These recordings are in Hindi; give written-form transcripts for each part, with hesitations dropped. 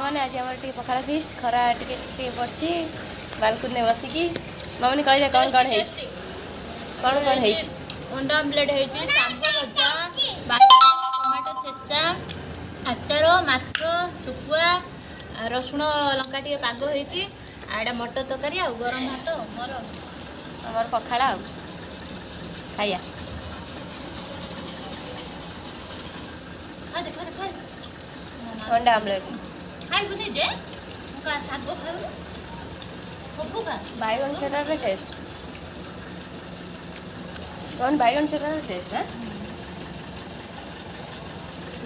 मैंने आज आम पखाड़ फिस्ट खरा टे पड़ी बालकुनी बसिकी मामनी कह कौन कौन है कौन कौन है अंडा आमलेट है शाग भजा टमाटो छेचा आचार माछ शुखुआ रसुण लंका टे पाग होड़ा मटर तरकारी आ गरम भात मोर आमर पखाड़ खाया अंडा आमलेट खाइबु नहीं जे शाग खाइबु हबु का बैगन सेटार टेस्ट कौन बैगन सेटार टेस्ट है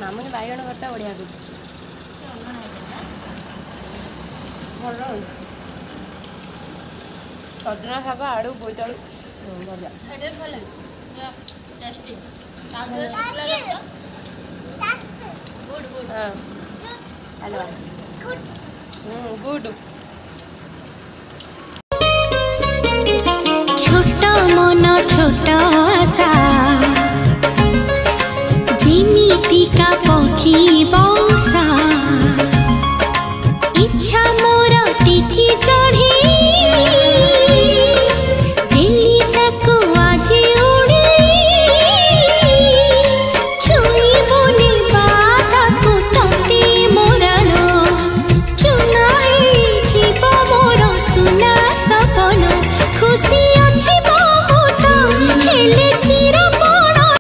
मामूनी बैगन भर्ता बढ़िया भल सजना शाग आड़ू बोईतालू भजा भल टेस्टी गुड गुड हाँ हेलो गुड छोटा मन छोटा आशा